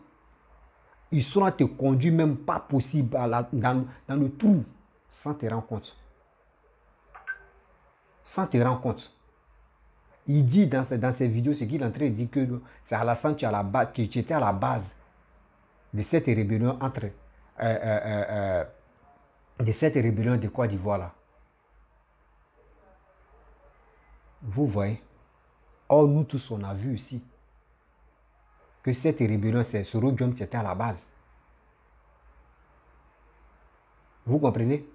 Ils sont à te conduire même pas possible dans le trou sans te rendre compte. Sans te rendre compte. Il dit dans ses vidéos, ce qu'il est en train de dire que c'est Alassane que tu étais à la base de cette rébellion de cette rébellion de Côte d'Ivoire là. Vous voyez. Or, nous tous, on a vu ici que cette rébellion, c'est Sorogium qui était à la base. Vous comprenez?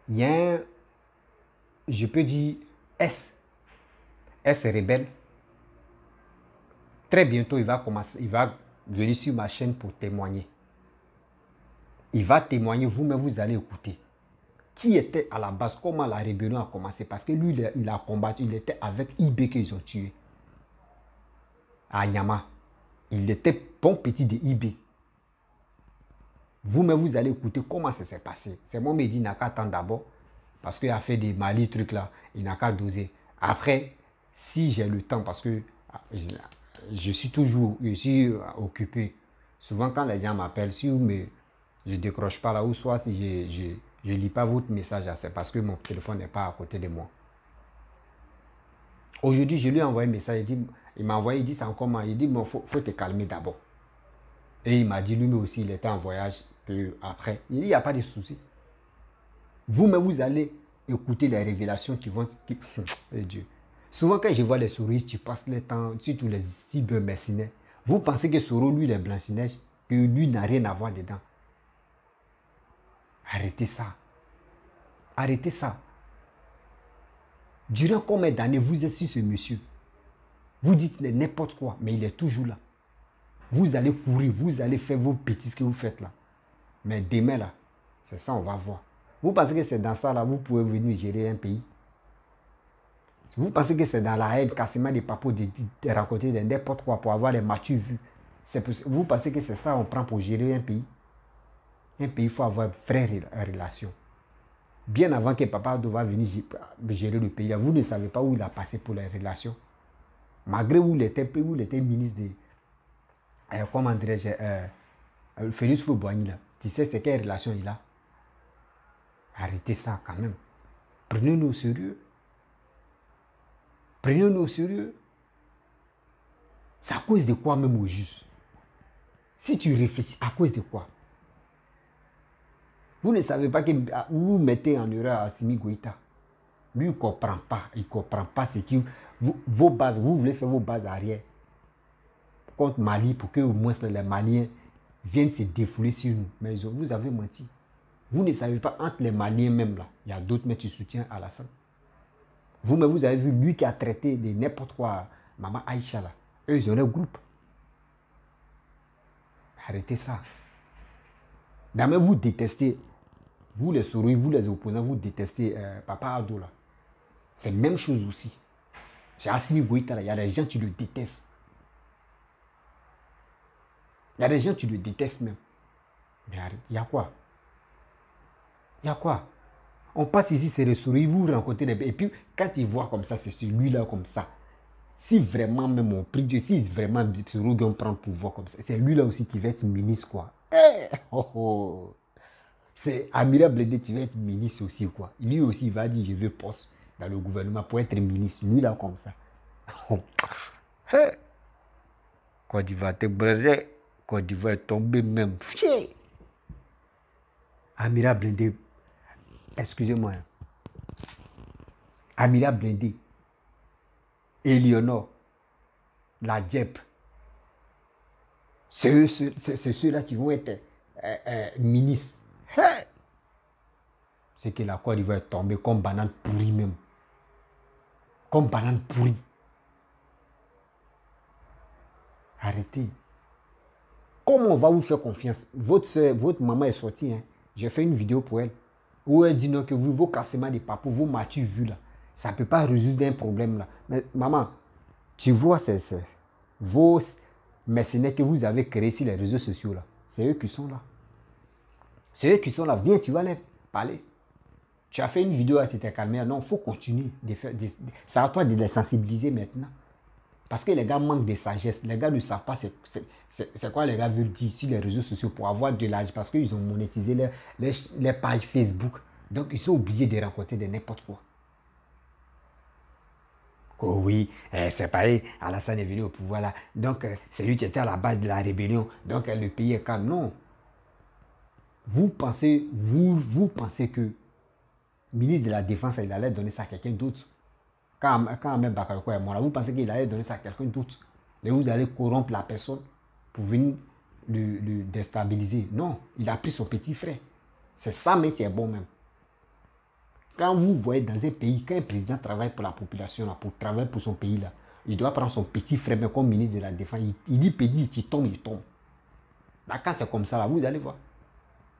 Il y a un, je peux dire, S rebelle. Très bientôt, il va venir sur ma chaîne pour témoigner. Il va témoigner, vous-même, vous allez écouter. Qui était à la base, comment la rébellion a commencé. Parce que lui, il a combattu, il était avec IB qu'ils ont tué. À Nyama. Il était bon petit de IB. Vous-même, vous allez écouter comment ça s'est passé. C'est moi qui dit, il n'a qu'à attendre d'abord. Parce qu'il a fait des Mali trucs là. Il n'a qu'à doser. Après, si j'ai le temps, parce que je suis toujours occupé. Souvent, quand les gens m'appellent, si je ne décroche pas là, ou soit si je ne lis pas votre message, c'est parce que mon téléphone n'est pas à côté de moi. Aujourd'hui, je lui ai envoyé un message. Il m'a envoyé, il dit, c'est encore moi. Il dit, il faut te calmer d'abord. Et il m'a dit, lui aussi, il était en voyage. Après, il n'y a pas de souci. Vous-même, vous allez écouter les révélations qui vont... Dieu. Souvent, quand je vois les souris, tu passes le temps, surtout les cyber mercenaires. Vous pensez que Soro, lui, il est blanc-neige, que lui n'a rien à voir dedans. Arrêtez ça. Arrêtez ça. Durant combien d'années vous êtes sur ce monsieur? Vous dites n'importe quoi, mais il est toujours là. Vous allez courir, vous allez faire vos bêtises que vous faites là. Mais demain là, c'est ça, on va voir. Vous pensez que c'est dans ça là, vous pouvez venir gérer un pays? Vous pensez que c'est dans la haine, cassement des papos, de raconter n'importe quoi pour avoir les matures vues? Vous pensez que c'est ça on prend pour gérer un pays? Un pays, il faut avoir une vraie relation. Bien avant que Papa doit venir gérer le pays, vous ne savez pas où il a passé pour les relations. Malgré où il était ministre de... comment dirais-je, Félix Fouboigny là. Tu sais c'est quelle relation il a? Arrêtez ça quand même. Prenez-nous au sérieux. Prenez-nous au sérieux. C'est à cause de quoi même au juste? Si tu réfléchis, à cause de quoi? Vous ne savez pas que vous mettez en erreur Assimi Goïta. Lui, il ne comprend pas. Il ne comprend pas ce qui... Vos bases, vous voulez faire vos bases arrière contre Mali pour que au moins les Maliens viennent se défouler sur nous. Mais vous avez menti. Vous ne savez pas, entre les Maliens même là, il y a d'autres mais tu soutiens Alassane. Vous-même, vous avez vu lui qui a traité de n'importe quoi, Maman Aïcha là. Eux, ils ont un groupe. Arrêtez ça. D'abord, vous détestez, vous les souris, vous les opposants, vous détestez Papa Ado là. C'est la même chose aussi. J'ai Assimi Goïta là, il y a des gens qui le détestent. Il y a des gens qui le détestent même. Mais il y a quoi? Il y a quoi? On passe ici, c'est les souris, vous rencontrez des... Et puis, quand ils voient comme ça, c'est celui-là comme ça. Si vraiment même on prie Dieu, si vraiment Sorogon prend le pouvoir comme ça, c'est lui là aussi qui va être ministre, quoi. Oh, oh. C'est Amira Blende qui va être ministre aussi, quoi. Lui aussi, il va dire, je veux poste dans le gouvernement pour être ministre. Lui là, comme ça. Côte d'Ivoire, t'es brûlé. Côte d'Ivoire est tombé même. Amira Blende, excusez-moi. Amira Blende, Eleonore, la Dieppe, c'est ceux-là qui vont être ministres. C'est que la Côte d'Ivoire est tombée comme banane pourrie même. Comme banane pourrie. Arrêtez. Comment on va vous faire confiance? Votre maman est sortie. Hein? J'ai fait une vidéo pour elle. Où elle dit non, que vos cassements des papous, vos matures vues là, ça ne peut pas résoudre un problème là. Mais maman, tu vois, vos mercenaires que vous avez créés sur les réseaux sociaux là, c'est eux qui sont là. C'est eux qui sont là. Viens, tu vas leur parler. Tu as fait une vidéo à t'es calmé. Non, il faut continuer. C'est à toi de les sensibiliser maintenant. Parce que les gars manquent de sagesse. Les gars ne savent pas c'est quoi les gars veulent dire sur les réseaux sociaux pour avoir de l'âge. Parce qu'ils ont monétisé les pages Facebook. Donc, ils sont obligés de raconter de n'importe quoi. Oh oui, c'est pareil. Alassane est venu au pouvoir là. Donc, c'est lui qui était à la base de la rébellion. Donc, le pays est calme. Non. Vous pensez que le ministre de la Défense, il allait donner ça à quelqu'un d'autre? Quand même Bakayoko est mort là, vous pensez qu'il allait donner ça à quelqu'un d'autre? Et vous allez corrompre la personne pour venir le déstabiliser? Non, il a pris son petit frère. C'est ça, mais qui est bon même. Quand vous voyez dans un pays, quand un président travaille pour la population, là, pour travailler pour son pays, là, il doit prendre son petit frère, mais comme ministre de la Défense, il dit pédit, il tombe. Là, quand c'est comme ça, là, vous allez voir.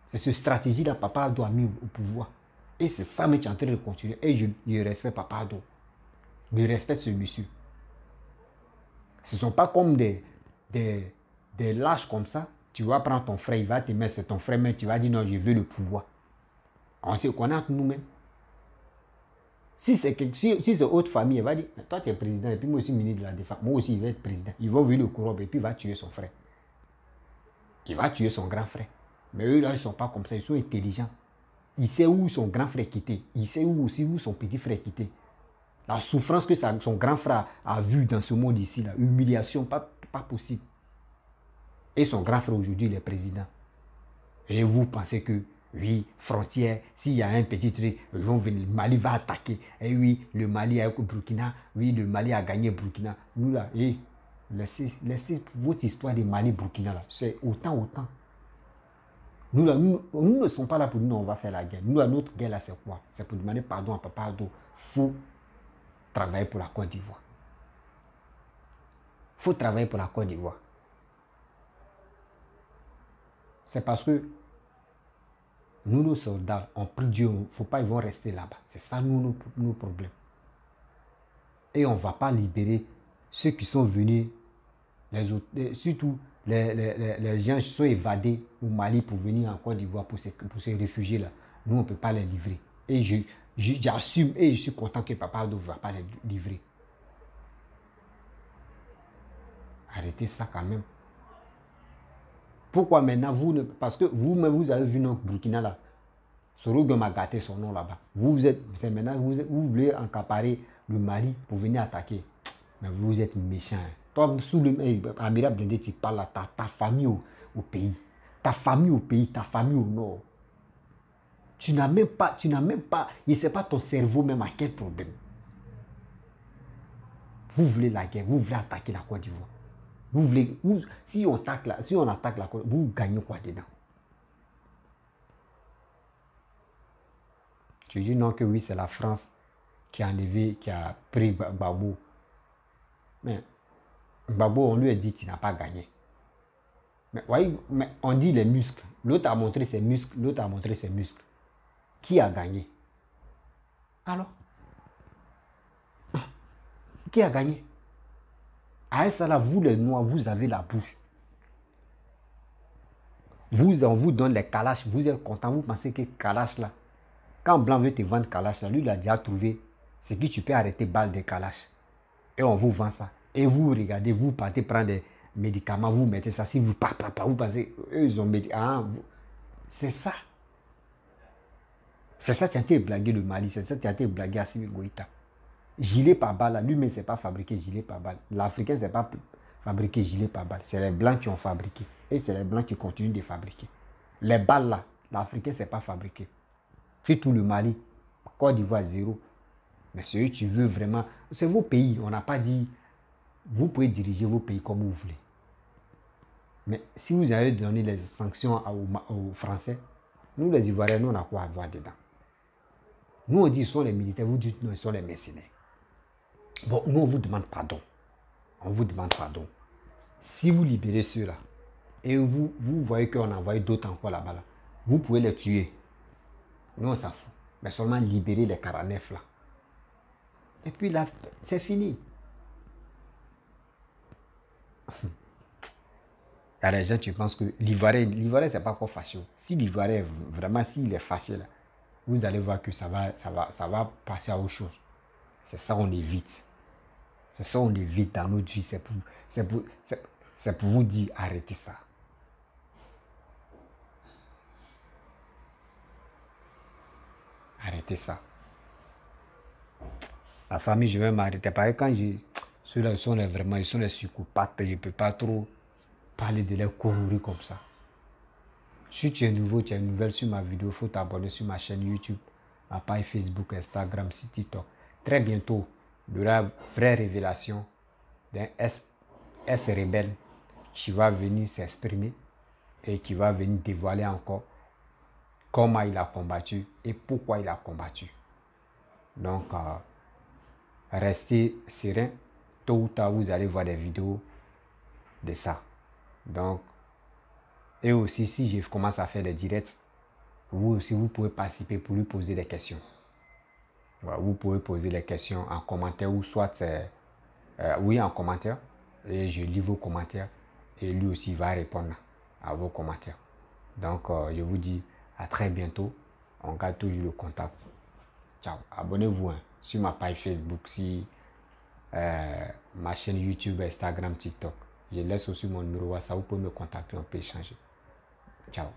C'est cette stratégie-là, Papa Ado a mis au pouvoir. Et c'est ça, mais tu es en train de continuer. Et je respecte Papa Ado. Je respecte ce monsieur. Ce ne sont pas comme des lâches comme ça. Tu vas prendre ton frère, il va te mettre, c'est ton frère, mais tu vas dire non, je veux le pouvoir. On se connaît entre nous-mêmes. Si c'est autre famille, elle va dire, toi tu es président, et puis moi aussi ministre de la Défense, moi aussi il va être président. Il va venir le corrompre et puis il va tuer son frère. Il va tuer son grand frère. Mais eux là, ils ne sont pas comme ça, ils sont intelligents. Il sait où son grand frère quittait. Il sait où son petit frère quittait. La souffrance que son grand frère a vue dans ce monde ici, là, humiliation, pas possible. Et son grand frère aujourd'hui, il est président. Et vous pensez que, oui, frontière, s'il y a un petit truc, ils vont venir, le Mali va attaquer. Et oui, le Mali a Burkina, oui, le Mali a gagné Burkina. Nous là, laissez votre histoire de Mali-Burkina là, c'est autant. Nous, là, nous ne sommes pas là pour dire on va faire la guerre. Nous, là, notre guerre là, c'est quoi? C'est pour demander pardon à Papa Ado. Il faut travailler pour la Côte d'Ivoire. Il faut travailler pour la Côte d'Ivoire. C'est parce que nous, nos soldats, on prie Dieu, il ne faut pas, ils vont rester là-bas. C'est ça, nos problèmes. Et on ne va pas libérer ceux qui sont venus, les autres, surtout les gens qui sont évadés au Mali pour venir en Côte d'Ivoire pour se réfugier là. Nous, on ne peut pas les livrer. Et j'assume et je suis content que Papa Ado ne va pas les livrer. Arrêtez ça quand même. Pourquoi maintenant parce que vous-même vous avez vu notre Burkina là. Sorogon a gâté son nom là-bas. C'est maintenant vous voulez accaparer le Mali pour venir attaquer. Mais vous êtes méchant. Hein. Toi, sous le Amira Blende, tu parles à ta famille au pays. Ta famille au pays, ta famille au nord. Tu n'as même pas, il ne sait pas ton cerveau même à quel problème. Vous voulez la guerre, vous voulez attaquer la Côte d'Ivoire. Si on attaque la Côte, vous gagnez quoi dedans? Tu dis non que oui, c'est la France qui a enlevé, qui a pris Gbagbo. Mais Gbagbo, on lui a dit tu n'as pas gagné. Mais voyez, mais on dit les muscles. L'autre a montré ses muscles, l'autre a montré ses muscles. Qui a gagné? Alors? Qui a gagné? À ça là, vous les Noirs, vous avez la bouche. On vous donne les Kalash, vous êtes content, vous pensez que Kalash là, quand Blanc veut te vendre Kalash là, lui il a déjà trouvé ce que tu peux arrêter balle des Kalash. Et on vous vend ça. Et vous regardez, vous partez prendre des médicaments, vous mettez ça. Si vous vous passez, eux, ils ont médicaments. C'est ça. C'est ça qui a été blagué le Mali. C'est ça qui a été blagué Assimi Goïta. Gilet par balle, lui-même, c'est pas fabriqué gilet par balle. L'Africain, c'est pas fabriqué gilet par balle. C'est les Blancs qui ont fabriqué. Et c'est les Blancs qui continuent de fabriquer. Les balles là, l'Africain, c'est pas fabriqué. C'est tout le Mali. Côte d'Ivoire, zéro. Mais celui tu veux vraiment, c'est vos pays. On n'a pas dit, vous pouvez diriger vos pays comme vous voulez. Mais si vous allez donner les sanctions aux Français, nous les Ivoiriens, nous on a quoi à voir dedans. Nous on dit ils sont les militaires, vous dites non, ils sont les mercenaires. Bon, nous on vous demande pardon. On vous demande pardon. Si vous libérez ceux-là, et vous voyez qu'on a envoyé d'autres encore là-bas, là, vous pouvez les tuer. Nous on s'en fout. Mais seulement libérer les 49 là. Et puis là, c'est fini. Il y a des gens qui pensent que l'Ivoirien, c'est pas encore fâché. Si l'Ivoirien, vraiment, s'il est fâché, là, vous allez voir que ça va passer à autre chose. C'est ça on évite. C'est ça on évite dans notre vie. C'est pour vous dire, arrêtez ça. Arrêtez ça. La famille, je vais m'arrêter. Parce que quand ceux-là, ils sont les psychopathes. Je ne peux pas trop parler de leur courir comme ça. Si tu es nouveau, tu es nouvelle sur ma vidéo, il faut t'abonner sur ma chaîne YouTube, ma page Facebook, Instagram, TikTok. Très bientôt, il y aura une vraie révélation d'un S rebelle qui va venir s'exprimer et qui va venir dévoiler encore comment il a combattu et pourquoi il a combattu. Donc, restez serein. Tôt ou tard, vous allez voir des vidéos de ça. Donc, et aussi, si je commence à faire des directs, vous aussi, vous pouvez participer pour lui poser des questions. Voilà, vous pouvez poser les questions en commentaire ou soit, oui, en commentaire. Et je lis vos commentaires. Et lui aussi va répondre à vos commentaires. Donc, je vous dis à très bientôt. On garde toujours le contact. Ciao. Abonnez-vous sur ma page Facebook, si ma chaîne YouTube, Instagram, TikTok. Je laisse aussi mon numéro WhatsApp. Vous pouvez me contacter, on peut échanger. Ciao.